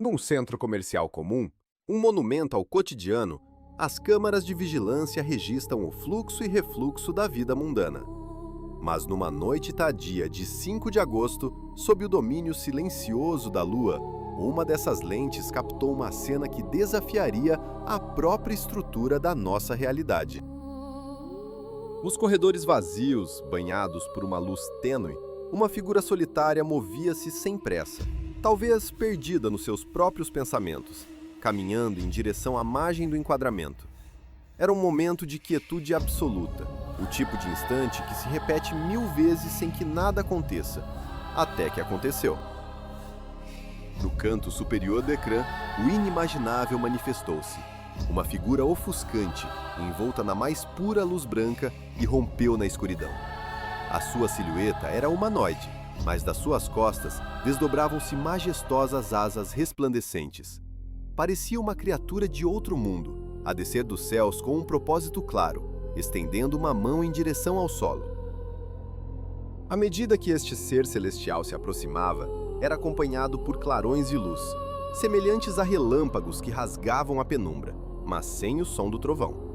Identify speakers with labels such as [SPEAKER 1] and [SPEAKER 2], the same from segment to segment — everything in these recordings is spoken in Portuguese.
[SPEAKER 1] Num centro comercial comum, um monumento ao cotidiano, as câmaras de vigilância registram o fluxo e refluxo da vida mundana. Mas numa noite tardia de 5 de agosto, sob o domínio silencioso da lua, uma dessas lentes captou uma cena que desafiaria a própria estrutura da nossa realidade. Nos corredores vazios, banhados por uma luz tênue, uma figura solitária movia-se sem pressa, talvez perdida nos seus próprios pensamentos, caminhando em direção à margem do enquadramento. Era um momento de quietude absoluta, o tipo de instante que se repete 1000 vezes sem que nada aconteça, até que aconteceu. No canto superior do ecrã, o inimaginável manifestou-se. Uma figura ofuscante, envolta na mais pura luz branca, irrompeu na escuridão. A sua silhueta era humanoide, mas das suas costas desdobravam-se majestosas asas resplandecentes. Parecia uma criatura de outro mundo, a descer dos céus com um propósito claro, estendendo uma mão em direção ao solo. À medida que este ser celestial se aproximava, era acompanhado por clarões de luz, semelhantes a relâmpagos que rasgavam a penumbra, mas sem o som do trovão.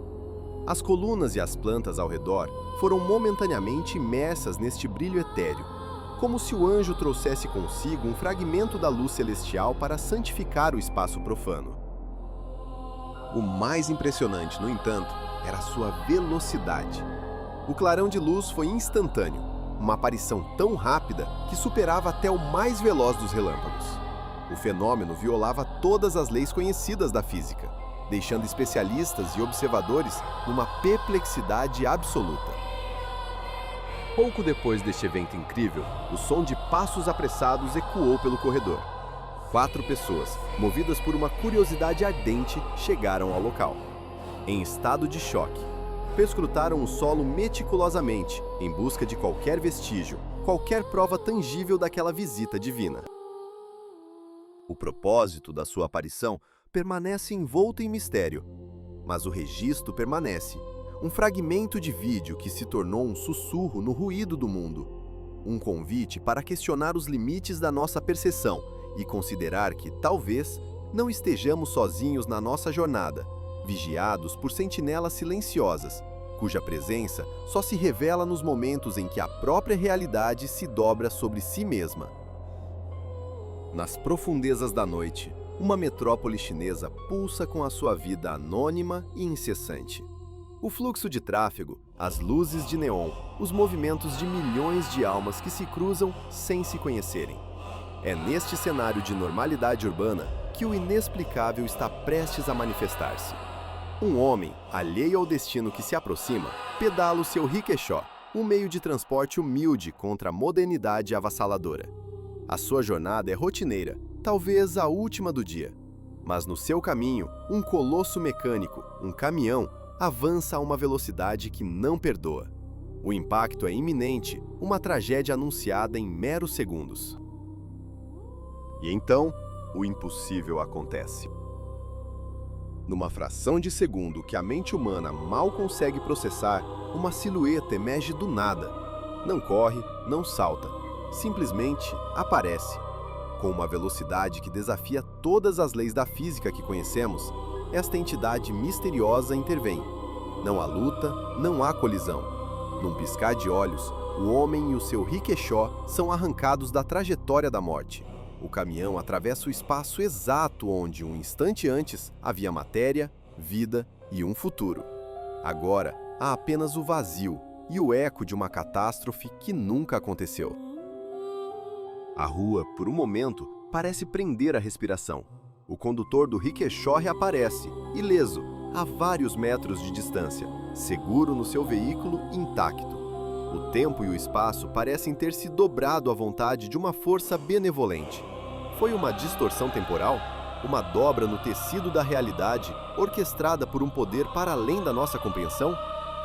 [SPEAKER 1] As colunas e as plantas ao redor foram momentaneamente imersas neste brilho etéreo, como se o anjo trouxesse consigo um fragmento da luz celestial para santificar o espaço profano. O mais impressionante, no entanto, era sua velocidade. O clarão de luz foi instantâneo, uma aparição tão rápida que superava até o mais veloz dos relâmpagos. O fenômeno violava todas as leis conhecidas da física, deixando especialistas e observadores numa perplexidade absoluta. Pouco depois deste evento incrível, o som de passos apressados ecoou pelo corredor. 4 pessoas, movidas por uma curiosidade ardente, chegaram ao local. Em estado de choque, perscrutaram o solo meticulosamente, em busca de qualquer vestígio, qualquer prova tangível daquela visita divina. O propósito da sua aparição permanece envolto em mistério, mas o registro permanece, um fragmento de vídeo que se tornou um sussurro no ruído do mundo, um convite para questionar os limites da nossa percepção e considerar que, talvez, não estejamos sozinhos na nossa jornada, vigiados por sentinelas silenciosas, cuja presença só se revela nos momentos em que a própria realidade se dobra sobre si mesma. Nas profundezas da noite, uma metrópole chinesa pulsa com a sua vida anônima e incessante. O fluxo de tráfego, as luzes de neon, os movimentos de milhões de almas que se cruzam sem se conhecerem. É neste cenário de normalidade urbana que o inexplicável está prestes a manifestar-se. Um homem, alheio ao destino que se aproxima, pedala o seu rickshaw, um meio de transporte humilde contra a modernidade avassaladora. A sua jornada é rotineira, talvez a última do dia. Mas no seu caminho, um colosso mecânico, um caminhão, avança a uma velocidade que não perdoa. O impacto é iminente, uma tragédia anunciada em meros segundos. E então, o impossível acontece. Numa fração de segundo que a mente humana mal consegue processar, uma silhueta emerge do nada. Não corre, não salta, simplesmente aparece. Com uma velocidade que desafia todas as leis da física que conhecemos, esta entidade misteriosa intervém. Não há luta, não há colisão. Num piscar de olhos, o homem e o seu rickshaw são arrancados da trajetória da morte. O caminhão atravessa o espaço exato onde, um instante antes, havia matéria, vida e um futuro. Agora, há apenas o vazio e o eco de uma catástrofe que nunca aconteceu. A rua, por um momento, parece prender a respiração. O condutor do rickshaw reaparece, ileso, a vários metros de distância, seguro no seu veículo intacto. O tempo e o espaço parecem ter se dobrado à vontade de uma força benevolente. Foi uma distorção temporal? Uma dobra no tecido da realidade, orquestrada por um poder para além da nossa compreensão?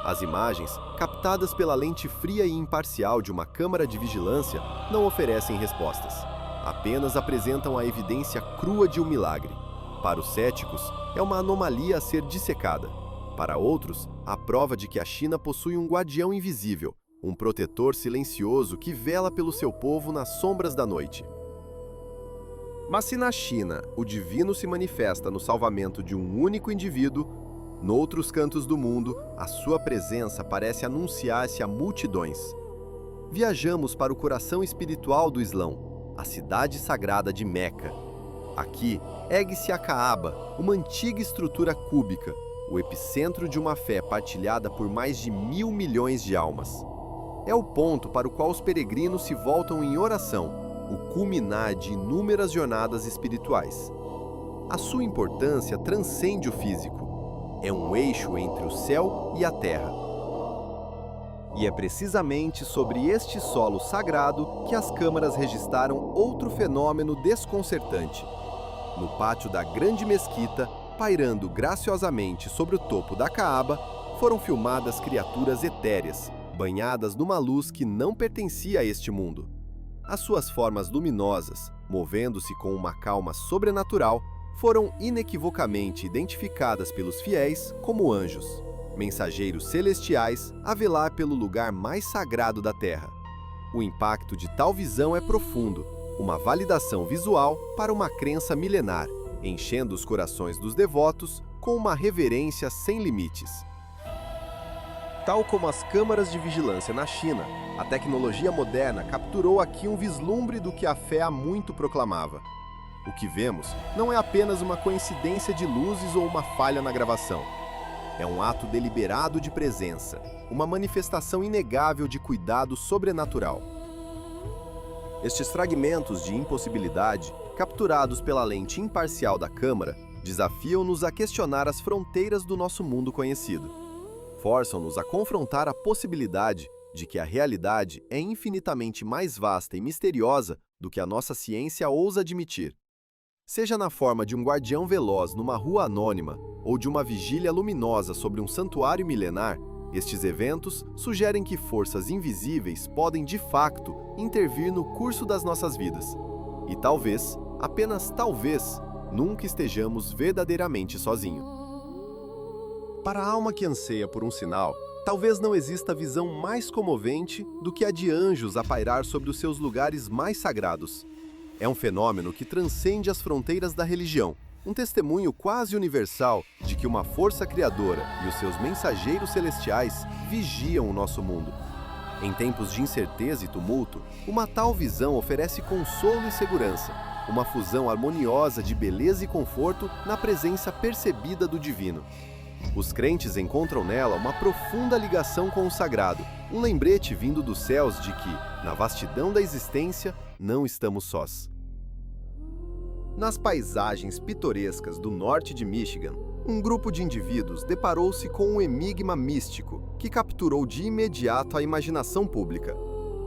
[SPEAKER 1] As imagens, captadas pela lente fria e imparcial de uma câmara de vigilância, não oferecem respostas. Apenas apresentam a evidência crua de um milagre. Para os céticos, é uma anomalia a ser dissecada. Para outros, a prova de que a China possui um guardião invisível, um protetor silencioso que vela pelo seu povo nas sombras da noite. Mas se na China o divino se manifesta no salvamento de um único indivíduo, noutros cantos do mundo a sua presença parece anunciar-se a multidões. Viajamos para o coração espiritual do Islão, a cidade sagrada de Meca. Aqui ergue-se a Caaba, uma antiga estrutura cúbica, o epicentro de uma fé partilhada por mais de 1.000 milhões de almas. É o ponto para o qual os peregrinos se voltam em oração, o culminar de inúmeras jornadas espirituais. A sua importância transcende o físico. É um eixo entre o céu e a terra. E é precisamente sobre este solo sagrado que as câmaras registraram outro fenômeno desconcertante. No pátio da grande mesquita, pairando graciosamente sobre o topo da Caaba, foram filmadas criaturas etéreas, banhadas numa luz que não pertencia a este mundo. As suas formas luminosas, movendo-se com uma calma sobrenatural, foram inequivocamente identificadas pelos fiéis como anjos, mensageiros celestiais a velar pelo lugar mais sagrado da Terra. O impacto de tal visão é profundo, uma validação visual para uma crença milenar, enchendo os corações dos devotos com uma reverência sem limites. Tal como as câmaras de vigilância na China, a tecnologia moderna capturou aqui um vislumbre do que a fé há muito proclamava. O que vemos não é apenas uma coincidência de luzes ou uma falha na gravação. É um ato deliberado de presença, uma manifestação inegável de cuidado sobrenatural. Estes fragmentos de impossibilidade, capturados pela lente imparcial da câmara, desafiam-nos a questionar as fronteiras do nosso mundo conhecido. Forçam-nos a confrontar a possibilidade de que a realidade é infinitamente mais vasta e misteriosa do que a nossa ciência ousa admitir. Seja na forma de um guardião veloz numa rua anônima ou de uma vigília luminosa sobre um santuário milenar, estes eventos sugerem que forças invisíveis podem, de facto, intervir no curso das nossas vidas. E talvez, apenas talvez, nunca estejamos verdadeiramente sozinhos. Para a alma que anseia por um sinal, talvez não exista visão mais comovente do que a de anjos a pairar sobre os seus lugares mais sagrados. É um fenômeno que transcende as fronteiras da religião, um testemunho quase universal de que uma força criadora e os seus mensageiros celestiais vigiam o nosso mundo. Em tempos de incerteza e tumulto, uma tal visão oferece consolo e segurança, uma fusão harmoniosa de beleza e conforto na presença percebida do divino. Os crentes encontram nela uma profunda ligação com o sagrado, um lembrete vindo dos céus de que, na vastidão da existência, não estamos sós. Nas paisagens pitorescas do norte de Michigan, um grupo de indivíduos deparou-se com um enigma místico que capturou de imediato a imaginação pública.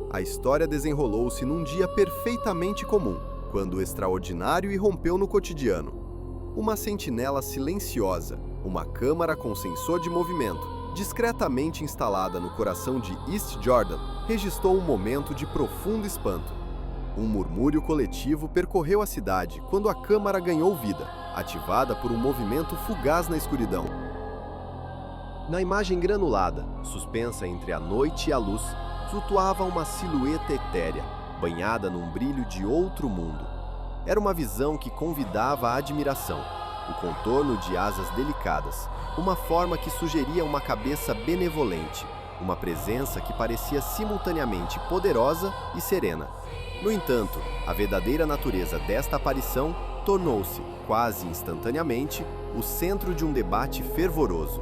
[SPEAKER 1] A história desenrolou-se num dia perfeitamente comum, quando o extraordinário irrompeu no cotidiano. Uma sentinela silenciosa, uma câmara com sensor de movimento, discretamente instalada no coração de East Jordan, registrou um momento de profundo espanto. Um murmúrio coletivo percorreu a cidade quando a câmara ganhou vida, ativada por um movimento fugaz na escuridão. Na imagem granulada, suspensa entre a noite e a luz, flutuava uma silhueta etérea, banhada num brilho de outro mundo. Era uma visão que convidava à admiração, o contorno de asas delicadas, uma forma que sugeria uma cabeça benevolente, uma presença que parecia simultaneamente poderosa e serena. No entanto, a verdadeira natureza desta aparição tornou-se, quase instantaneamente, o centro de um debate fervoroso.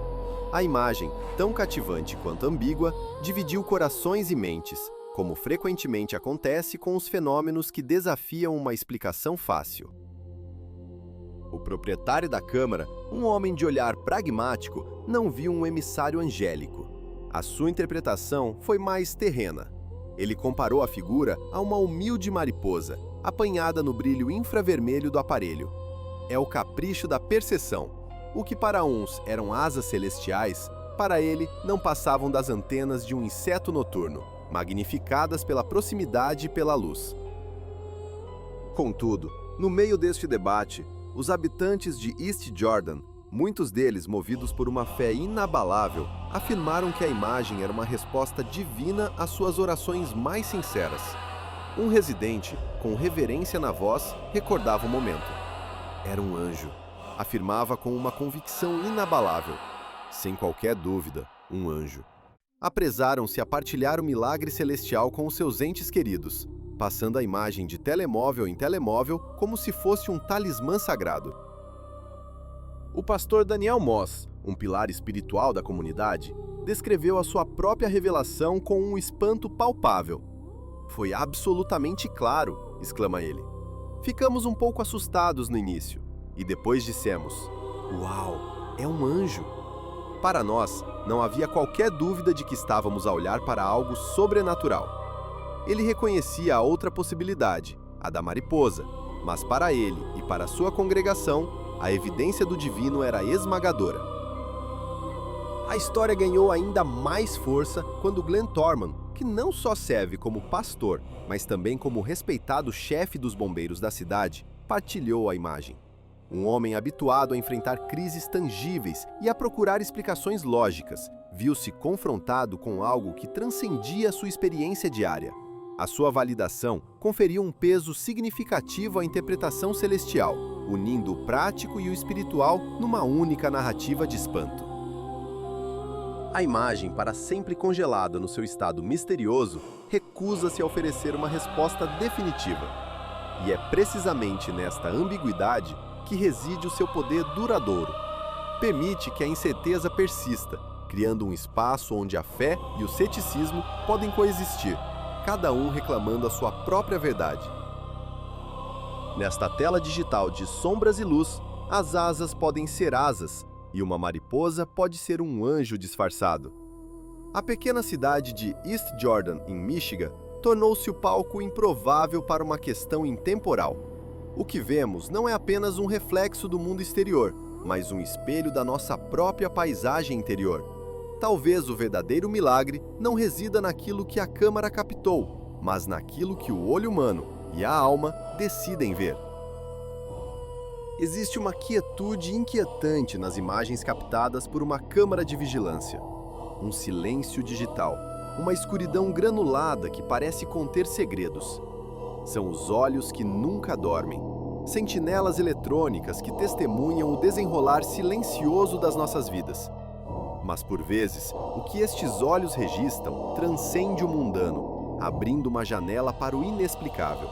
[SPEAKER 1] A imagem, tão cativante quanto ambígua, dividiu corações e mentes, como frequentemente acontece com os fenômenos que desafiam uma explicação fácil. O proprietário da câmara, um homem de olhar pragmático, não viu um emissário angélico. A sua interpretação foi mais terrena. Ele comparou a figura a uma humilde mariposa, apanhada no brilho infravermelho do aparelho. É o capricho da percepção. O que para uns eram asas celestiais, para ele não passavam das antenas de um inseto noturno, magnificadas pela proximidade e pela luz. Contudo, no meio deste debate, os habitantes de East Jordan, muitos deles movidos por uma fé inabalável, afirmaram que a imagem era uma resposta divina às suas orações mais sinceras. Um residente, com reverência na voz, recordava o momento. Era um anjo, afirmava com uma convicção inabalável. Sem qualquer dúvida, um anjo. Apresaram-se a partilhar o milagre celestial com os seus entes queridos, passando a imagem de telemóvel em telemóvel como se fosse um talismã sagrado. O pastor Daniel Moss, um pilar espiritual da comunidade, descreveu a sua própria revelação com um espanto palpável. "Foi absolutamente claro", exclama ele. "Ficamos um pouco assustados no início, e depois dissemos, 'Uau, é um anjo!' Para nós, não havia qualquer dúvida de que estávamos a olhar para algo sobrenatural. Ele reconhecia a outra possibilidade, a da mariposa, mas para ele e para sua congregação, a evidência do divino era esmagadora." A história ganhou ainda mais força quando Glenn Thorman, que não só serve como pastor, mas também como respeitado chefe dos bombeiros da cidade, partilhou a imagem. Um homem habituado a enfrentar crises tangíveis e a procurar explicações lógicas, viu-se confrontado com algo que transcendia sua experiência diária. A sua validação conferiu um peso significativo à interpretação celestial, unindo o prático e o espiritual numa única narrativa de espanto. A imagem, para sempre congelada no seu estado misterioso, recusa-se a oferecer uma resposta definitiva. E é precisamente nesta ambiguidade que reside o seu poder duradouro. Permite que a incerteza persista, criando um espaço onde a fé e o ceticismo podem coexistir, cada um reclamando a sua própria verdade. Nesta tela digital de sombras e luz, as asas podem ser asas, e uma mariposa pode ser um anjo disfarçado. A pequena cidade de East Jordan, em Michigan, tornou-se o palco improvável para uma questão intemporal. O que vemos não é apenas um reflexo do mundo exterior, mas um espelho da nossa própria paisagem interior. Talvez o verdadeiro milagre não resida naquilo que a câmara captou, mas naquilo que o olho humano e a alma decidem ver. Existe uma quietude inquietante nas imagens captadas por uma câmara de vigilância. Um silêncio digital, uma escuridão granulada que parece conter segredos. São os olhos que nunca dormem, sentinelas eletrônicas que testemunham o desenrolar silencioso das nossas vidas. Mas por vezes, o que estes olhos registram transcende o mundano, abrindo uma janela para o inexplicável.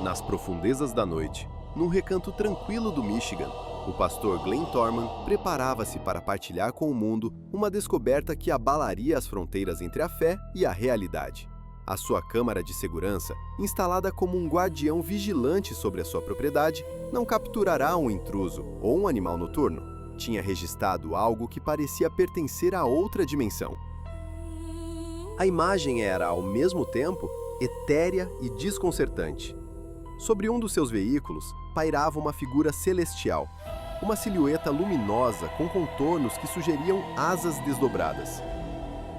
[SPEAKER 1] Nas profundezas da noite, num recanto tranquilo do Michigan, o pastor Glenn Thorman preparava-se para partilhar com o mundo uma descoberta que abalaria as fronteiras entre a fé e a realidade. A sua câmara de segurança, instalada como um guardião vigilante sobre a sua propriedade, não capturará um intruso ou um animal noturno. Tinha registrado algo que parecia pertencer a outra dimensão. A imagem era, ao mesmo tempo, etérea e desconcertante. Sobre um dos seus veículos, pairava uma figura celestial, uma silhueta luminosa com contornos que sugeriam asas desdobradas.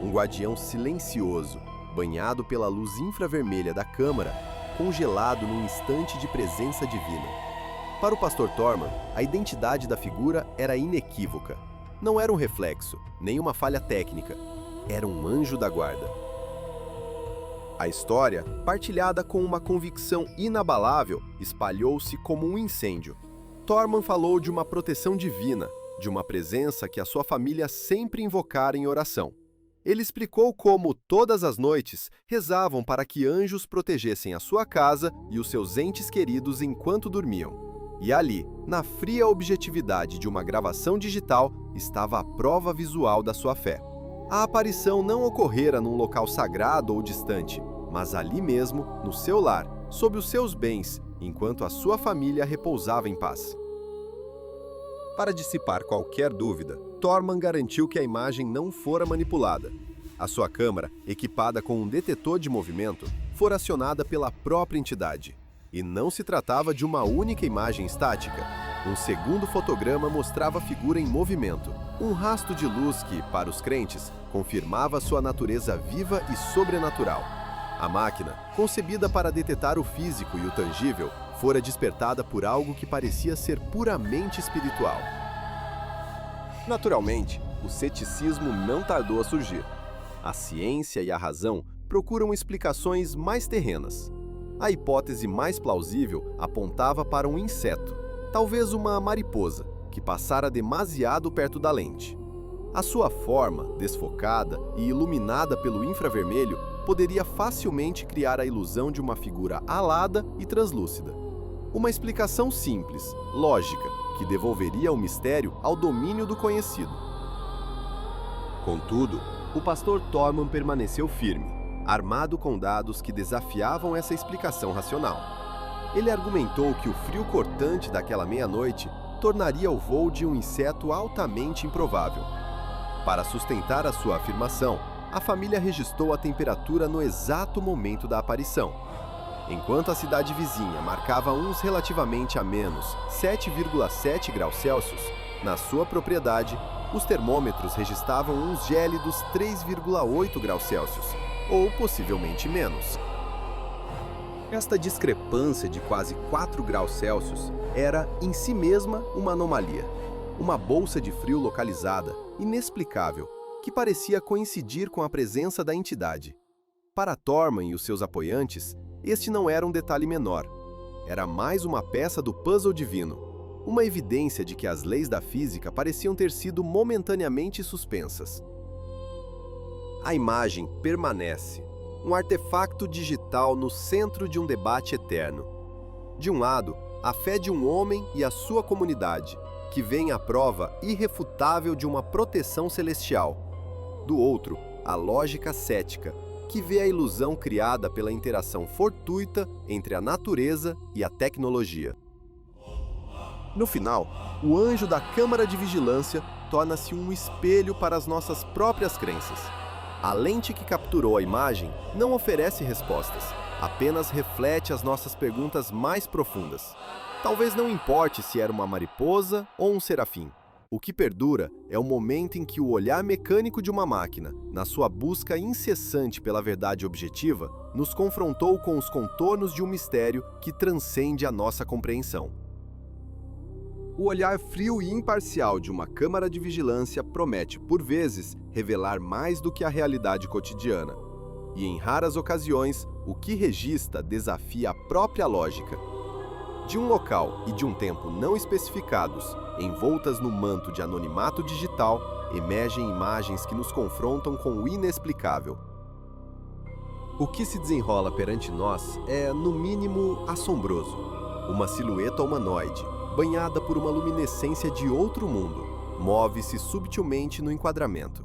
[SPEAKER 1] Um guardião silencioso, banhado pela luz infravermelha da câmara, congelado num instante de presença divina. Para o pastor Thorman, a identidade da figura era inequívoca. Não era um reflexo, nem uma falha técnica. Era um anjo da guarda. A história, partilhada com uma convicção inabalável, espalhou-se como um incêndio. Thorman falou de uma proteção divina, de uma presença que a sua família sempre invocara em oração. Ele explicou como, todas as noites, rezavam para que anjos protegessem a sua casa e os seus entes queridos enquanto dormiam. E ali, na fria objetividade de uma gravação digital, estava a prova visual da sua fé. A aparição não ocorrera num local sagrado ou distante, mas ali mesmo, no seu lar, sob os seus bens, enquanto a sua família repousava em paz. Para dissipar qualquer dúvida, Thorman garantiu que a imagem não fora manipulada. A sua câmara, equipada com um detetor de movimento, fora acionada pela própria entidade. E não se tratava de uma única imagem estática. Um segundo fotograma mostrava a figura em movimento, um rasto de luz que, para os crentes, confirmava sua natureza viva e sobrenatural. A máquina, concebida para detectar o físico e o tangível, fora despertada por algo que parecia ser puramente espiritual. Naturalmente, o ceticismo não tardou a surgir. A ciência e a razão procuram explicações mais terrenas. A hipótese mais plausível apontava para um inseto, talvez uma mariposa, que passara demasiado perto da lente. A sua forma, desfocada e iluminada pelo infravermelho, poderia facilmente criar a ilusão de uma figura alada e translúcida. Uma explicação simples, lógica, que devolveria o mistério ao domínio do conhecido. Contudo, o pastor Thorman permaneceu firme, armado com dados que desafiavam essa explicação racional. Ele argumentou que o frio cortante daquela meia-noite tornaria o voo de um inseto altamente improvável. Para sustentar a sua afirmação, a família registrou a temperatura no exato momento da aparição. Enquanto a cidade vizinha marcava uns relativamente a menos 7,7 graus Celsius, na sua propriedade, os termômetros registravam uns gélidos 3,8 graus Celsius, ou possivelmente menos. Esta discrepância de quase 4 graus Celsius era, em si mesma, uma anomalia. Uma bolsa de frio localizada, inexplicável, que parecia coincidir com a presença da entidade. Para Thorman e os seus apoiantes, este não era um detalhe menor. Era mais uma peça do puzzle divino, uma evidência de que as leis da física pareciam ter sido momentaneamente suspensas. A imagem permanece, um artefacto digital no centro de um debate eterno. De um lado, a fé de um homem e a sua comunidade, que veem a prova irrefutável de uma proteção celestial. Do outro, a lógica cética, que vê a ilusão criada pela interação fortuita entre a natureza e a tecnologia. No final, o anjo da Câmara de Vigilância torna-se um espelho para as nossas próprias crenças. A lente que capturou a imagem não oferece respostas, apenas reflete as nossas perguntas mais profundas. Talvez não importe se era uma mariposa ou um serafim. O que perdura é o momento em que o olhar mecânico de uma máquina, na sua busca incessante pela verdade objetiva, nos confrontou com os contornos de um mistério que transcende a nossa compreensão. O olhar frio e imparcial de uma câmara de vigilância promete, por vezes, revelar mais do que a realidade cotidiana. E, em raras ocasiões, o que registra desafia a própria lógica. De um local e de um tempo não especificados, envoltas no manto de anonimato digital, emergem imagens que nos confrontam com o inexplicável. O que se desenrola perante nós é, no mínimo, assombroso. Uma silhueta humanoide, banhada por uma luminescência de outro mundo, move-se subtilmente no enquadramento.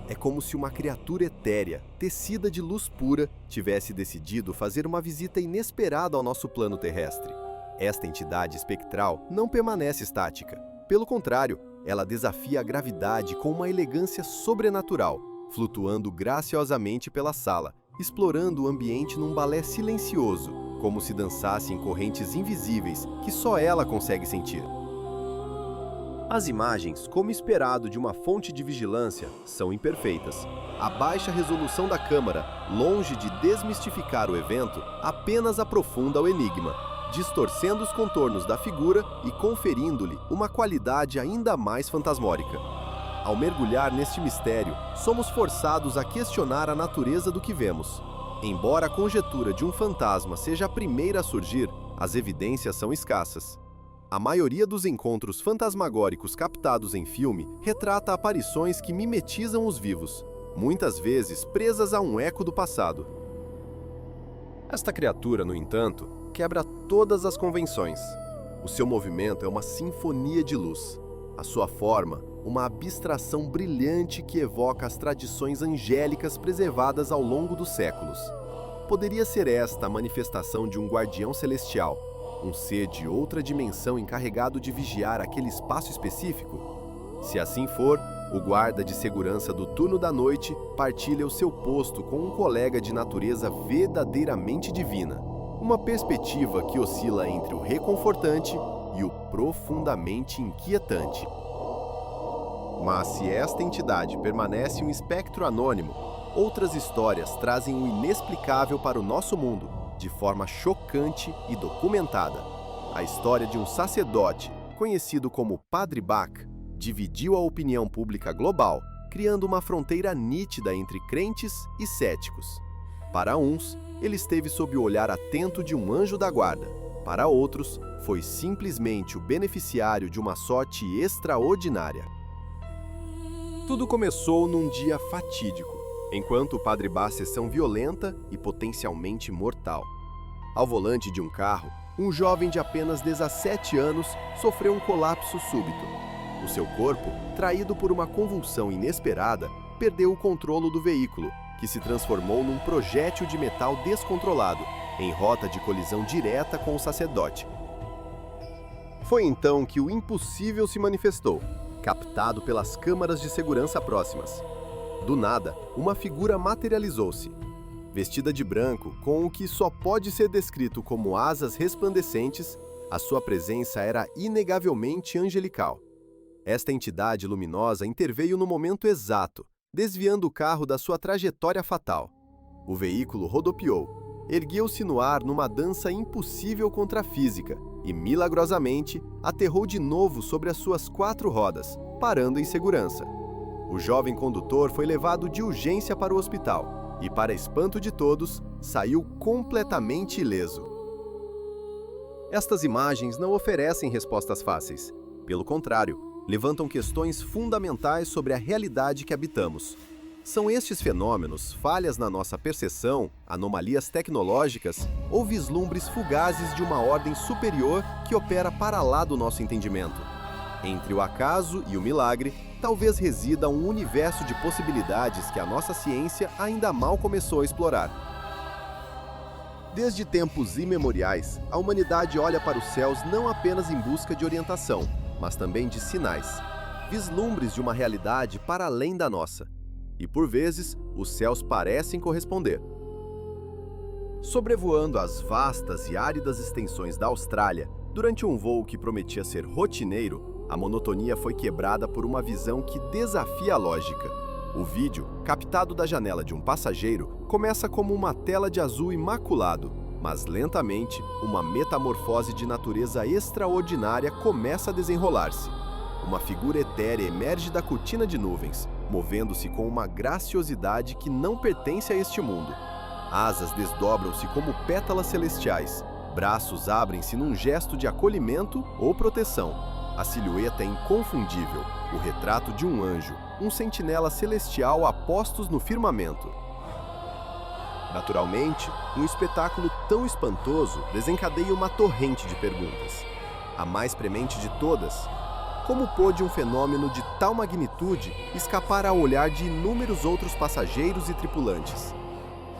[SPEAKER 1] É como se uma criatura etérea, tecida de luz pura, tivesse decidido fazer uma visita inesperada ao nosso plano terrestre. Esta entidade espectral não permanece estática. Pelo contrário, ela desafia a gravidade com uma elegância sobrenatural, flutuando graciosamente pela sala, explorando o ambiente num balé silencioso, como se dançasse em correntes invisíveis que só ela consegue sentir. As imagens, como esperado de uma fonte de vigilância, são imperfeitas. A baixa resolução da câmera, longe de desmistificar o evento, apenas aprofunda o enigma, distorcendo os contornos da figura e conferindo-lhe uma qualidade ainda mais fantasmórica. Ao mergulhar neste mistério, somos forçados a questionar a natureza do que vemos. Embora a conjetura de um fantasma seja a primeira a surgir, as evidências são escassas. A maioria dos encontros fantasmagóricos captados em filme retrata aparições que mimetizam os vivos, muitas vezes presas a um eco do passado. Esta criatura, no entanto, quebra todas as convenções. O seu movimento é uma sinfonia de luz. A sua forma, uma abstração brilhante que evoca as tradições angélicas preservadas ao longo dos séculos. Poderia ser esta a manifestação de um guardião celestial, um ser de outra dimensão encarregado de vigiar aquele espaço específico? Se assim for, o guarda de segurança do turno da noite partilha o seu posto com um colega de natureza verdadeiramente divina. Uma perspectiva que oscila entre o reconfortante e o profundamente inquietante. Mas se esta entidade permanece um espectro anônimo, outras histórias trazem o inexplicável para o nosso mundo, de forma chocante e documentada. A história de um sacerdote, conhecido como Padre Bach, dividiu a opinião pública global, criando uma fronteira nítida entre crentes e céticos. Para uns, ele esteve sob o olhar atento de um anjo da guarda. Para outros, foi simplesmente o beneficiário de uma sorte extraordinária. Tudo começou num dia fatídico, enquanto o padre Bá sessão violenta e potencialmente mortal. Ao volante de um carro, um jovem de apenas 17 anos sofreu um colapso súbito. O seu corpo, traído por uma convulsão inesperada, perdeu o controle do veículo, que se transformou num projétil de metal descontrolado, em rota de colisão direta com o sacerdote. Foi então que o impossível se manifestou, captado pelas câmaras de segurança próximas. Do nada, uma figura materializou-se. Vestida de branco, com o que só pode ser descrito como asas resplandecentes, a sua presença era inegavelmente angelical. Esta entidade luminosa interveio no momento exato, desviando o carro da sua trajetória fatal. O veículo rodopiou, ergueu-se no ar numa dança impossível contra a física e, milagrosamente, aterrou de novo sobre as suas 4 rodas, parando em segurança. O jovem condutor foi levado de urgência para o hospital e, para espanto de todos, saiu completamente ileso. Estas imagens não oferecem respostas fáceis. Pelo contrário, levantam questões fundamentais sobre a realidade que habitamos. São estes fenômenos falhas na nossa percepção, anomalias tecnológicas ou vislumbres fugazes de uma ordem superior que opera para lá do nosso entendimento? Entre o acaso e o milagre, talvez resida um universo de possibilidades que a nossa ciência ainda mal começou a explorar. Desde tempos imemoriais, a humanidade olha para os céus não apenas em busca de orientação, mas também de sinais, vislumbres de uma realidade para além da nossa. E por vezes, os céus parecem corresponder. Sobrevoando as vastas e áridas extensões da Austrália, durante um voo que prometia ser rotineiro, a monotonia foi quebrada por uma visão que desafia a lógica. O vídeo, captado da janela de um passageiro, começa como uma tela de azul imaculado, mas lentamente, uma metamorfose de natureza extraordinária começa a desenrolar-se. Uma figura etérea emerge da cortina de nuvens, movendo-se com uma graciosidade que não pertence a este mundo. Asas desdobram-se como pétalas celestiais, braços abrem-se num gesto de acolhimento ou proteção. A silhueta é inconfundível, o retrato de um anjo, um sentinela celestial a postos no firmamento. Naturalmente, um espetáculo tão espantoso desencadeia uma torrente de perguntas. A mais premente de todas: como pôde um fenômeno de tal magnitude escapar ao olhar de inúmeros outros passageiros e tripulantes?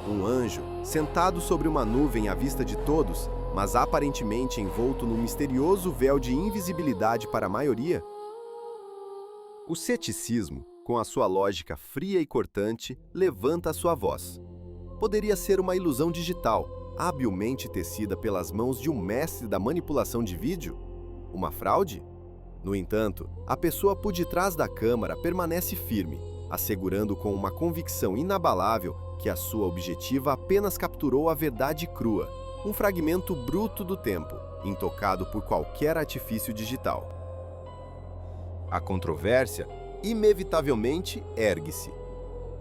[SPEAKER 1] Um anjo, sentado sobre uma nuvem à vista de todos, mas aparentemente envolto num misterioso véu de invisibilidade para a maioria? O ceticismo, com a sua lógica fria e cortante, levanta a sua voz. Poderia ser uma ilusão digital, habilmente tecida pelas mãos de um mestre da manipulação de vídeo? Uma fraude? No entanto, a pessoa por detrás da câmara permanece firme, assegurando com uma convicção inabalável que a sua objetiva apenas capturou a verdade crua, um fragmento bruto do tempo, intocado por qualquer artifício digital. A controvérsia, inevitavelmente, ergue-se.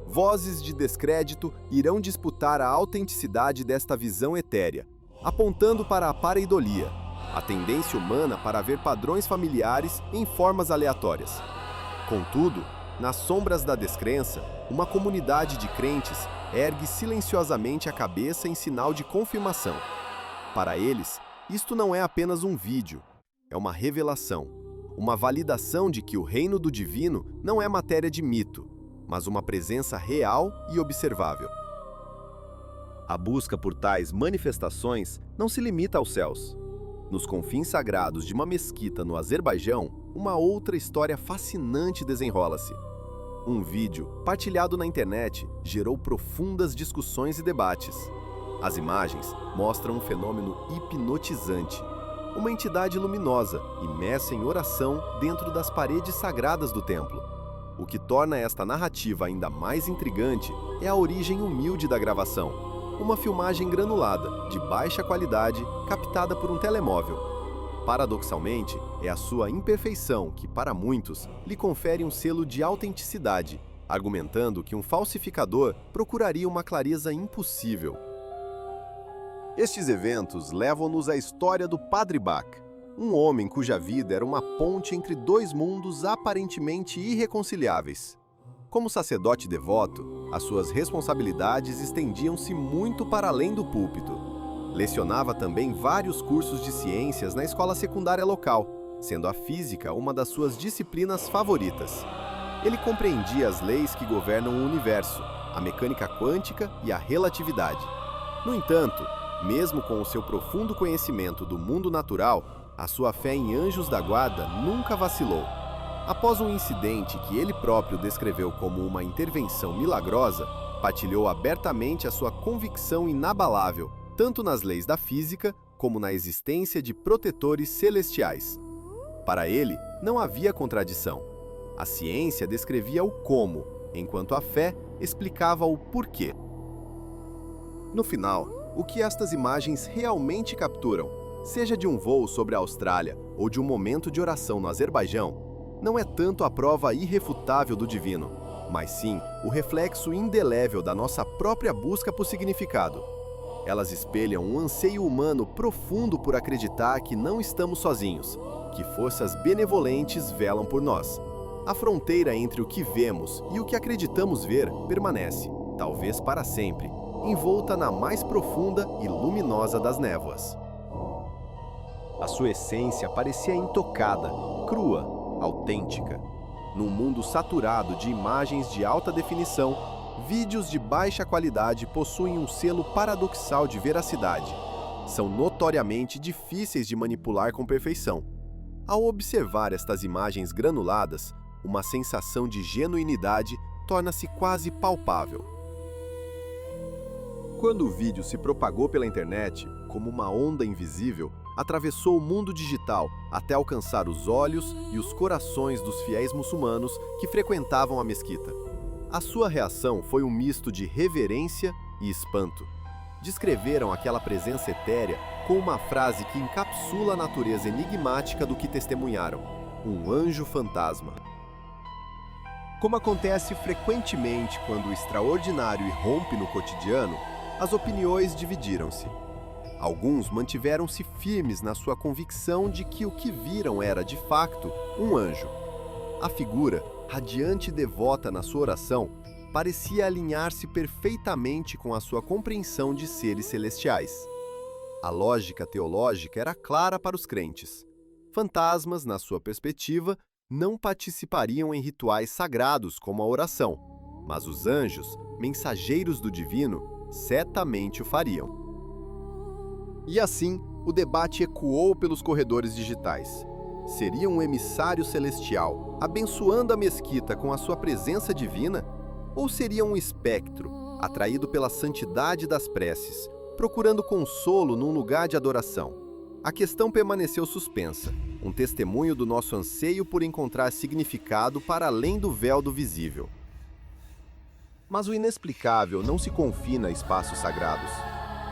[SPEAKER 1] Vozes de descrédito irão disputar a autenticidade desta visão etérea, apontando para a pareidolia, a tendência humana para ver padrões familiares em formas aleatórias. Contudo, nas sombras da descrença, uma comunidade de crentes ergue silenciosamente a cabeça em sinal de confirmação. Para eles, isto não é apenas um vídeo, é uma revelação, uma validação de que o reino do divino não é matéria de mito, mas uma presença real e observável. A busca por tais manifestações não se limita aos céus. Nos confins sagrados de uma mesquita no Azerbaijão, uma outra história fascinante desenrola-se. Um vídeo, partilhado na internet, gerou profundas discussões e debates. As imagens mostram um fenômeno hipnotizante. Uma entidade luminosa, imersa em oração dentro das paredes sagradas do templo. O que torna esta narrativa ainda mais intrigante é a origem humilde da gravação. Uma filmagem granulada, de baixa qualidade, captada por um telemóvel. Paradoxalmente, é a sua imperfeição que, para muitos, lhe confere um selo de autenticidade, argumentando que um falsificador procuraria uma clareza impossível. Estes eventos levam-nos à história do Padre Bach, um homem cuja vida era uma ponte entre dois mundos aparentemente irreconciliáveis. Como sacerdote devoto, as suas responsabilidades estendiam-se muito para além do púlpito. Lecionava também vários cursos de ciências na escola secundária local, sendo a física uma das suas disciplinas favoritas. Ele compreendia as leis que governam o universo, a mecânica quântica e a relatividade. No entanto, mesmo com o seu profundo conhecimento do mundo natural, a sua fé em anjos da guarda nunca vacilou. Após um incidente que ele próprio descreveu como uma intervenção milagrosa, partilhou abertamente a sua convicção inabalável, tanto nas leis da física como na existência de protetores celestiais. Para ele, não havia contradição. A ciência descrevia o como, enquanto a fé explicava o porquê. No final, o que estas imagens realmente capturam, seja de um voo sobre a Austrália ou de um momento de oração no Azerbaijão, não é tanto a prova irrefutável do divino, mas sim o reflexo indelével da nossa própria busca por significado. Elas espelham um anseio humano profundo por acreditar que não estamos sozinhos, que forças benevolentes velam por nós. A fronteira entre o que vemos e o que acreditamos ver permanece, talvez para sempre, envolta na mais profunda e luminosa das névoas. A sua essência parecia intocada, crua, autêntica. Num mundo saturado de imagens de alta definição, vídeos de baixa qualidade possuem um selo paradoxal de veracidade. São notoriamente difíceis de manipular com perfeição. Ao observar estas imagens granuladas, uma sensação de genuinidade torna-se quase palpável. Quando o vídeo se propagou pela internet, como uma onda invisível, atravessou o mundo digital até alcançar os olhos e os corações dos fiéis muçulmanos que frequentavam a mesquita. A sua reação foi um misto de reverência e espanto. Descreveram aquela presença etérea com uma frase que encapsula a natureza enigmática do que testemunharam: um anjo fantasma. Como acontece frequentemente quando o extraordinário irrompe no cotidiano, as opiniões dividiram-se. Alguns mantiveram-se firmes na sua convicção de que o que viram era, de facto, um anjo. A figura, radiante e devota na sua oração, parecia alinhar-se perfeitamente com a sua compreensão de seres celestiais. A lógica teológica era clara para os crentes. Fantasmas, na sua perspectiva, não participariam em rituais sagrados como a oração, mas os anjos, mensageiros do divino, certamente o fariam. E assim, o debate ecoou pelos corredores digitais. Seria um emissário celestial, abençoando a mesquita com a sua presença divina? Ou seria um espectro, atraído pela santidade das preces, procurando consolo num lugar de adoração? A questão permaneceu suspensa, um testemunho do nosso anseio por encontrar significado para além do véu do visível. Mas o inexplicável não se confina a espaços sagrados.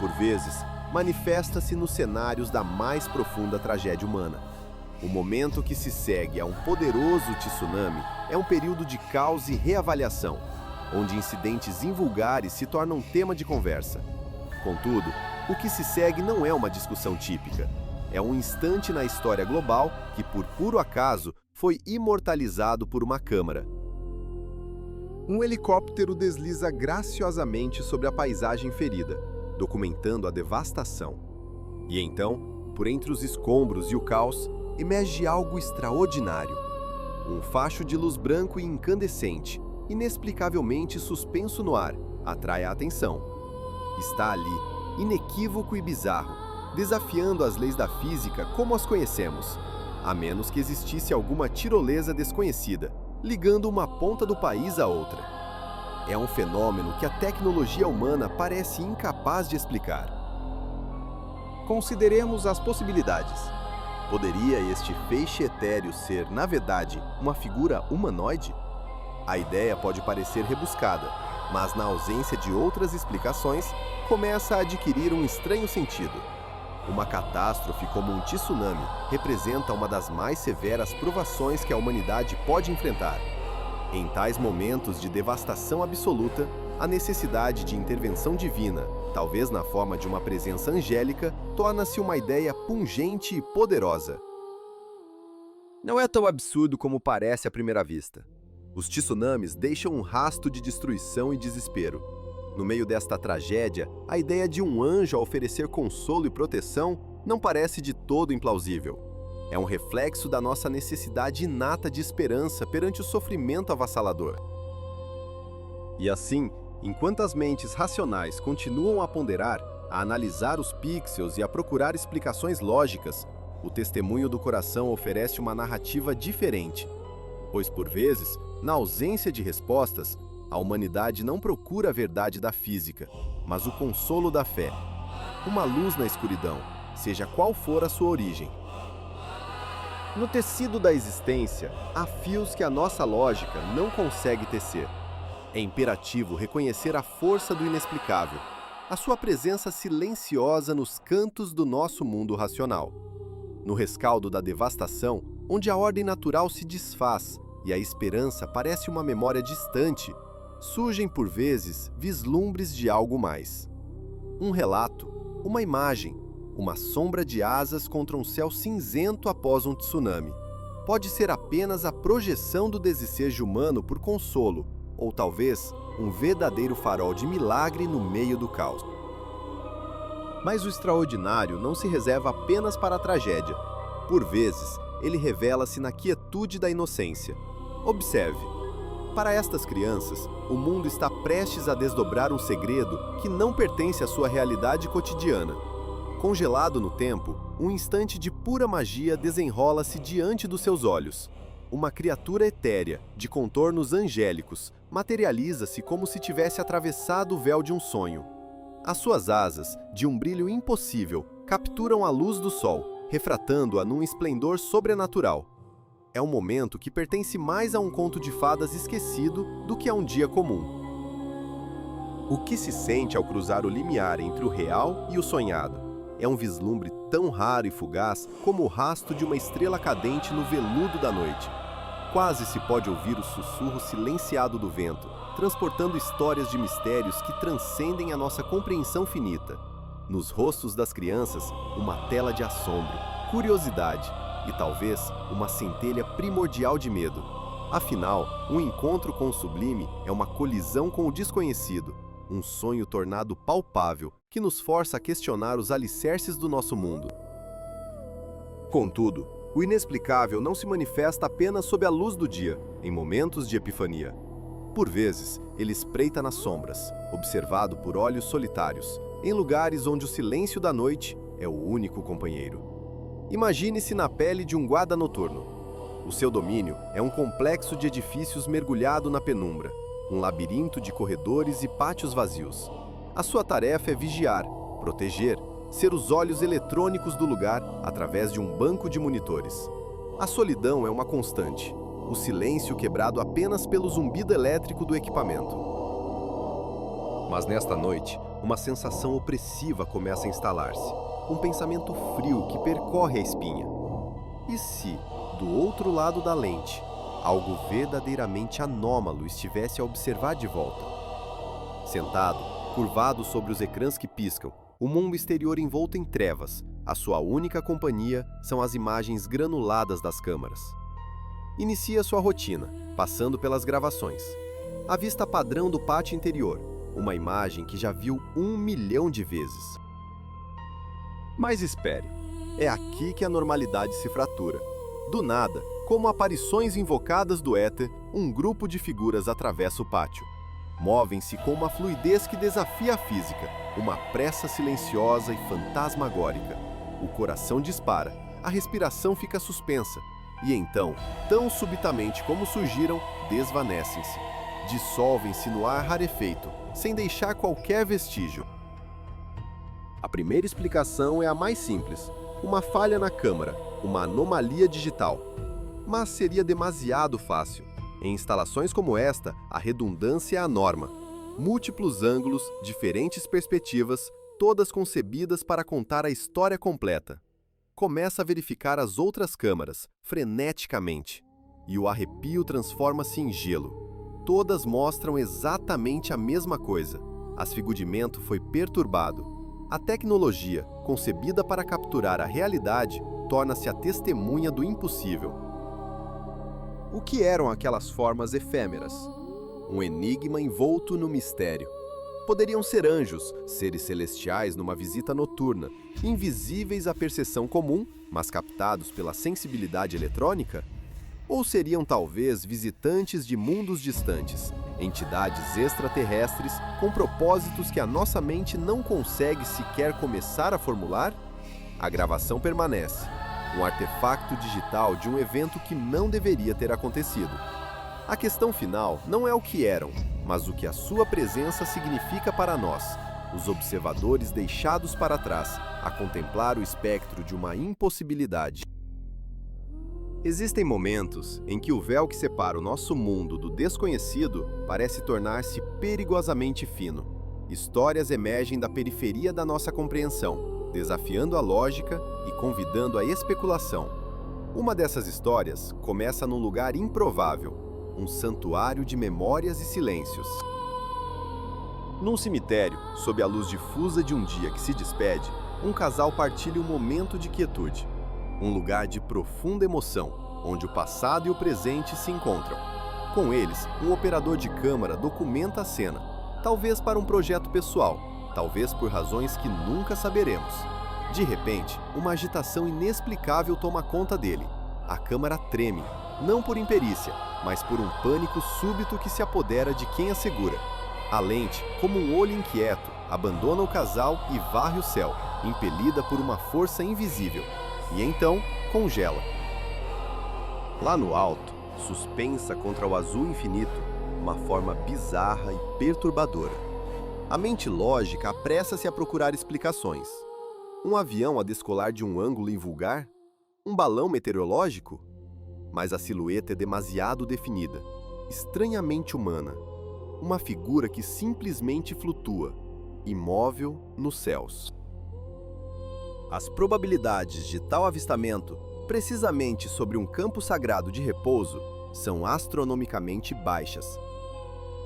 [SPEAKER 1] Por vezes, manifesta-se nos cenários da mais profunda tragédia humana. O momento que se segue a um poderoso tsunami é um período de caos e reavaliação, onde incidentes invulgares se tornam tema de conversa. Contudo, o que se segue não é uma discussão típica. É um instante na história global que, por puro acaso, foi imortalizado por uma câmara. Um helicóptero desliza graciosamente sobre a paisagem ferida, documentando a devastação. E então, por entre os escombros e o caos, emerge algo extraordinário. Um facho de luz branco e incandescente, inexplicavelmente suspenso no ar, atrai a atenção. Está ali, inequívoco e bizarro, desafiando as leis da física como as conhecemos, a menos que existisse alguma tirolesa desconhecida, ligando uma ponta do país à outra. É um fenômeno que a tecnologia humana parece incapaz de explicar. Consideremos as possibilidades. Poderia este feixe etéreo ser, na verdade, uma figura humanoide? A ideia pode parecer rebuscada, mas na ausência de outras explicações, começa a adquirir um estranho sentido. Uma catástrofe como um tsunami representa uma das mais severas provações que a humanidade pode enfrentar. Em tais momentos de devastação absoluta, a necessidade de intervenção divina, talvez na forma de uma presença angélica, torna-se uma ideia pungente e poderosa. Não é tão absurdo como parece à primeira vista. Os tsunamis deixam um rastro de destruição e desespero. No meio desta tragédia, a ideia de um anjo a oferecer consolo e proteção não parece de todo implausível. É um reflexo da nossa necessidade inata de esperança perante o sofrimento avassalador. E assim, enquanto as mentes racionais continuam a ponderar, a analisar os pixels e a procurar explicações lógicas, o testemunho do coração oferece uma narrativa diferente. Pois, por vezes, na ausência de respostas, a humanidade não procura a verdade da física, mas o consolo da fé. Uma luz na escuridão, seja qual for a sua origem. No tecido da existência, há fios que a nossa lógica não consegue tecer. É imperativo reconhecer a força do inexplicável, a sua presença silenciosa nos cantos do nosso mundo racional. No rescaldo da devastação, onde a ordem natural se desfaz e a esperança parece uma memória distante, surgem por vezes vislumbres de algo mais. Um relato, uma imagem, uma sombra de asas contra um céu cinzento após um tsunami. Pode ser apenas a projeção do desejo humano por consolo, ou talvez um verdadeiro farol de milagre no meio do caos. Mas o extraordinário não se reserva apenas para a tragédia. Por vezes, ele revela-se na quietude da inocência. Observe. Para estas crianças, o mundo está prestes a desdobrar um segredo que não pertence à sua realidade cotidiana. Congelado no tempo, um instante de pura magia desenrola-se diante dos seus olhos. Uma criatura etérea, de contornos angélicos, materializa-se como se tivesse atravessado o véu de um sonho. As suas asas, de um brilho impossível, capturam a luz do sol, refratando-a num esplendor sobrenatural. É um momento que pertence mais a um conto de fadas esquecido do que a um dia comum. O que se sente ao cruzar o limiar entre o real e o sonhado? É um vislumbre tão raro e fugaz como o rastro de uma estrela cadente no veludo da noite. Quase se pode ouvir o sussurro silenciado do vento, transportando histórias de mistérios que transcendem a nossa compreensão finita. Nos rostos das crianças, uma tela de assombro, curiosidade e talvez uma centelha primordial de medo. Afinal, um encontro com o sublime é uma colisão com o desconhecido, um sonho tornado palpável que nos força a questionar os alicerces do nosso mundo. Contudo, o inexplicável não se manifesta apenas sob a luz do dia, em momentos de epifania. Por vezes, ele espreita nas sombras, observado por olhos solitários, em lugares onde o silêncio da noite é o único companheiro. Imagine-se na pele de um guarda noturno. O seu domínio é um complexo de edifícios mergulhado na penumbra, um labirinto de corredores e pátios vazios. A sua tarefa é vigiar, proteger, ser os olhos eletrônicos do lugar através de um banco de monitores. A solidão é uma constante, o silêncio quebrado apenas pelo zumbido elétrico do equipamento. Mas nesta noite, uma sensação opressiva começa a instalar-se, um pensamento frio que percorre a espinha. E se, do outro lado da lente, algo verdadeiramente anômalo estivesse a observar de volta? Sentado, curvado sobre os ecrãs que piscam, o mundo exterior envolto em trevas, a sua única companhia são as imagens granuladas das câmaras. Inicia sua rotina, passando pelas gravações. A vista padrão do pátio interior, uma imagem que já viu 1 milhão de vezes. Mas espere, é aqui que a normalidade se fratura. Do nada, como aparições invocadas do éter, um grupo de figuras atravessa o pátio. Movem-se com uma fluidez que desafia a física, uma pressa silenciosa e fantasmagórica. O coração dispara, a respiração fica suspensa, e então, tão subitamente como surgiram, desvanecem-se. Dissolvem-se no ar rarefeito, sem deixar qualquer vestígio. A primeira explicação é a mais simples: uma falha na câmara, uma anomalia digital. Mas seria demasiado fácil. Em instalações como esta, a redundância é a norma. Múltiplos ângulos, diferentes perspectivas, todas concebidas para contar a história completa. Começa a verificar as outras câmaras, freneticamente, e o arrepio transforma-se em gelo. todas mostram exatamente a mesma coisa. A figudimento foi perturbado. A tecnologia, concebida para capturar a realidade, torna-se a testemunha do impossível. O que eram aquelas formas efêmeras? Um enigma envolto no mistério. Poderiam ser anjos, seres celestiais numa visita noturna, invisíveis à percepção comum, mas captados pela sensibilidade eletrônica? Ou seriam talvez visitantes de mundos distantes, entidades extraterrestres com propósitos que a nossa mente não consegue sequer começar a formular? A gravação permanece, um artefato digital de um evento que não deveria ter acontecido. A questão final não é o que eram, mas o que a sua presença significa para nós, os observadores deixados para trás, a contemplar o espectro de uma impossibilidade. Existem momentos em que o véu que separa o nosso mundo do desconhecido parece tornar-se perigosamente fino. Histórias emergem da periferia da nossa compreensão, desafiando a lógica e convidando a especulação. Uma dessas histórias começa num lugar improvável, um santuário de memórias e silêncios. Num cemitério, sob a luz difusa de um dia que se despede, um casal partilha um momento de quietude. Um lugar de profunda emoção, onde o passado e o presente se encontram. Com eles, um operador de câmara documenta a cena, talvez para um projeto pessoal, talvez por razões que nunca saberemos. De repente, uma agitação inexplicável toma conta dele. A câmara treme, não por imperícia, mas por um pânico súbito que se apodera de quem a segura. A lente, como um olho inquieto, abandona o casal e varre o céu, impelida por uma força invisível. E então, congela. Lá no alto, suspensa contra o azul infinito, uma forma bizarra e perturbadora. A mente lógica apressa-se a procurar explicações. Um avião a descolar de um ângulo invulgar? Um balão meteorológico? Mas a silhueta é demasiado definida, estranhamente humana. Uma figura que simplesmente flutua, imóvel nos céus. As probabilidades de tal avistamento, precisamente sobre um campo sagrado de repouso, são astronomicamente baixas.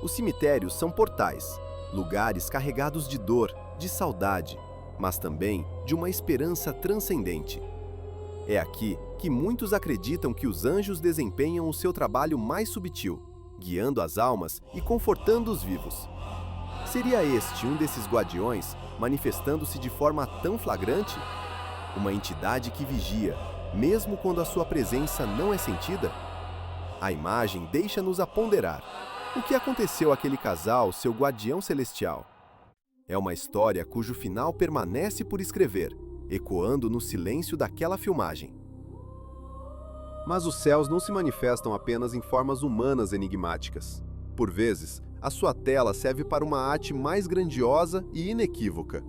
[SPEAKER 1] Os cemitérios são portais, lugares carregados de dor, de saudade, mas também de uma esperança transcendente. É aqui que muitos acreditam que os anjos desempenham o seu trabalho mais subtil, guiando as almas e confortando os vivos. Seria este um desses guardiões, manifestando-se de forma tão flagrante? Uma entidade que vigia, mesmo quando a sua presença não é sentida? A imagem deixa-nos a ponderar. O que aconteceu àquele casal, seu guardião celestial? É uma história cujo final permanece por escrever, ecoando no silêncio daquela filmagem. Mas os céus não se manifestam apenas em formas humanas enigmáticas. Por vezes, a sua tela serve para uma arte mais grandiosa e inequívoca.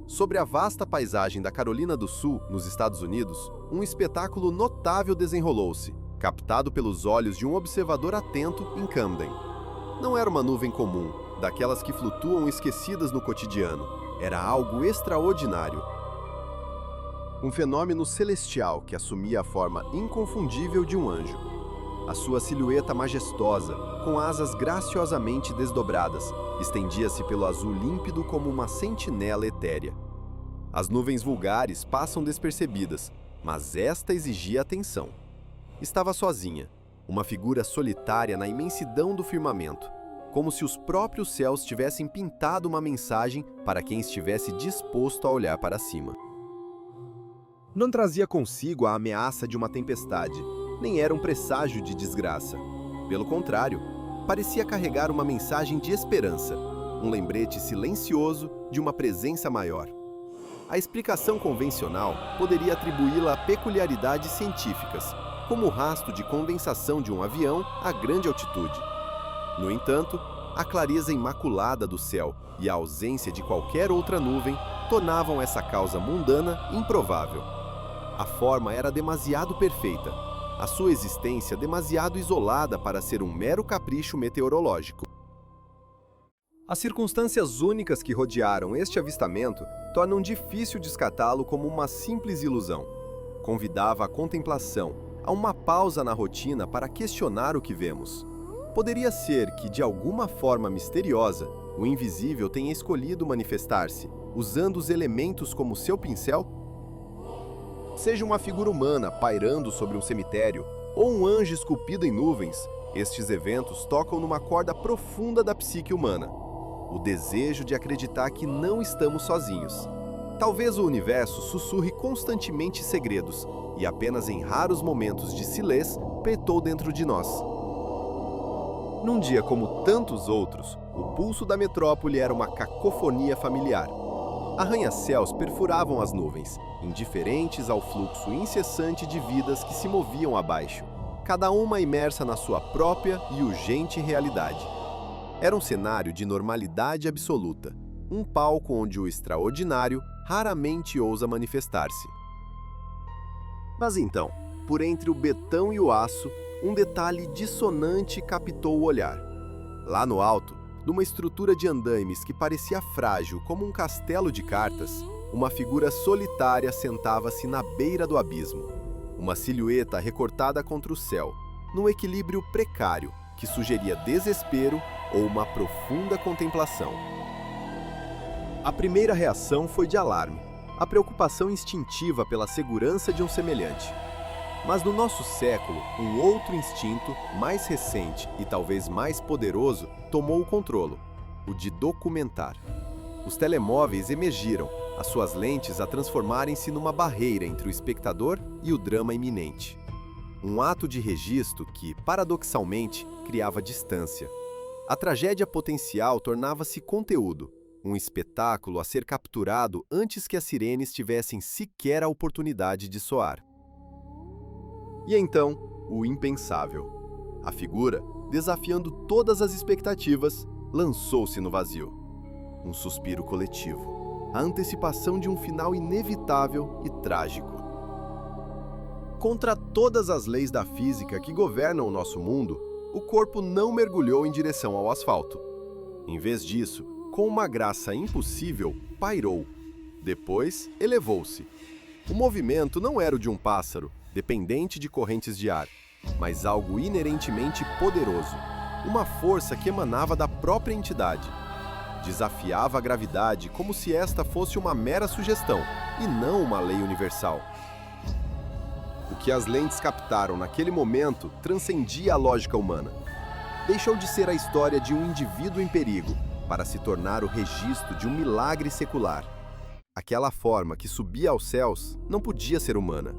[SPEAKER 1] Sobre a vasta paisagem da Carolina do Sul, nos Estados Unidos, um espetáculo notável desenrolou-se, captado pelos olhos de um observador atento em Camden. Não era uma nuvem comum, daquelas que flutuam esquecidas no cotidiano. Era algo extraordinário. Um fenômeno celestial que assumia a forma inconfundível de um anjo. A sua silhueta majestosa, com asas graciosamente desdobradas, estendia-se pelo azul límpido como uma sentinela etérea. As nuvens vulgares passam despercebidas, mas esta exigia atenção. Estava sozinha, uma figura solitária na imensidão do firmamento, como se os próprios céus tivessem pintado uma mensagem para quem estivesse disposto a olhar para cima. Não trazia consigo a ameaça de uma tempestade, nem era um presságio de desgraça. Pelo contrário, parecia carregar uma mensagem de esperança, um lembrete silencioso de uma presença maior. A explicação convencional poderia atribuí-la a peculiaridades científicas, como o rastro de condensação de um avião a grande altitude. No entanto, a clareza imaculada do céu e a ausência de qualquer outra nuvem tornavam essa causa mundana improvável. A forma era demasiado perfeita, a sua existência demasiado isolada para ser um mero capricho meteorológico. As circunstâncias únicas que rodearam este avistamento tornam difícil descartá-lo como uma simples ilusão. Convidava à contemplação, a uma pausa na rotina para questionar o que vemos. Poderia ser que, de alguma forma misteriosa, o invisível tenha escolhido manifestar-se, usando os elementos como seu pincel? Seja uma figura humana pairando sobre um cemitério ou um anjo esculpido em nuvens, estes eventos tocam numa corda profunda da psique humana. O desejo de acreditar que não estamos sozinhos. Talvez o universo sussurre constantemente segredos e apenas em raros momentos de silêncio petou dentro de nós. Num dia como tantos outros, o pulso da metrópole era uma cacofonia familiar. Arranha-céus perfuravam as nuvens, indiferentes ao fluxo incessante de vidas que se moviam abaixo, cada uma imersa na sua própria e urgente realidade. Era um cenário de normalidade absoluta, um palco onde o extraordinário raramente ousa manifestar-se. Mas então, por entre o betão e o aço, um detalhe dissonante captou o olhar. Lá no alto, numa estrutura de andaimes que parecia frágil como um castelo de cartas, uma figura solitária sentava-se na beira do abismo. Uma silhueta recortada contra o céu, num equilíbrio precário que sugeria desespero ou uma profunda contemplação. A primeira reação foi de alarme, a preocupação instintiva pela segurança de um semelhante. Mas no nosso século, um outro instinto, mais recente e talvez mais poderoso, tomou o controle, o de documentar. Os telemóveis emergiram, as suas lentes a transformarem-se numa barreira entre o espectador e o drama iminente. Um ato de registro que, paradoxalmente, criava distância. A tragédia potencial tornava-se conteúdo, um espetáculo a ser capturado antes que as sirenes tivessem sequer a oportunidade de soar. E então, o impensável. A figura, desafiando todas as expectativas, lançou-se no vazio. Um suspiro coletivo, a antecipação de um final inevitável e trágico. Contra todas as leis da física que governam o nosso mundo, o corpo não mergulhou em direção ao asfalto. Em vez disso, com uma graça impossível, pairou. Depois, elevou-se. O movimento não era o de um pássaro, dependente de correntes de ar, mas algo inerentemente poderoso, uma força que emanava da própria entidade. Desafiava a gravidade como se esta fosse uma mera sugestão, e não uma lei universal. O que as lentes captaram naquele momento transcendia a lógica humana. Deixou de ser a história de um indivíduo em perigo, para se tornar o registro de um milagre secular. Aquela forma que subia aos céus não podia ser humana.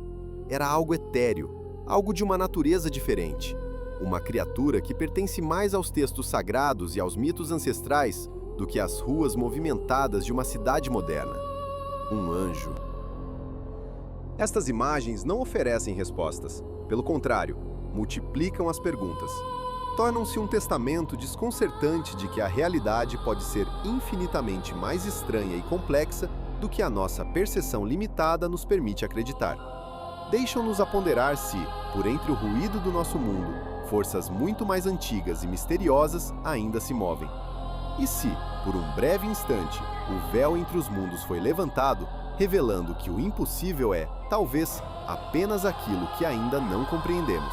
[SPEAKER 1] Era algo etéreo, algo de uma natureza diferente. Uma criatura que pertence mais aos textos sagrados e aos mitos ancestrais do que às ruas movimentadas de uma cidade moderna. Um anjo. Estas imagens não oferecem respostas. Pelo contrário, multiplicam as perguntas. Tornam-se um testamento desconcertante de que a realidade pode ser infinitamente mais estranha e complexa do que a nossa percepção limitada nos permite acreditar. Deixam-nos a ponderar se, por entre o ruído do nosso mundo, forças muito mais antigas e misteriosas ainda se movem. E se, por um breve instante, o véu entre os mundos foi levantado, revelando que o impossível é, talvez, apenas aquilo que ainda não compreendemos.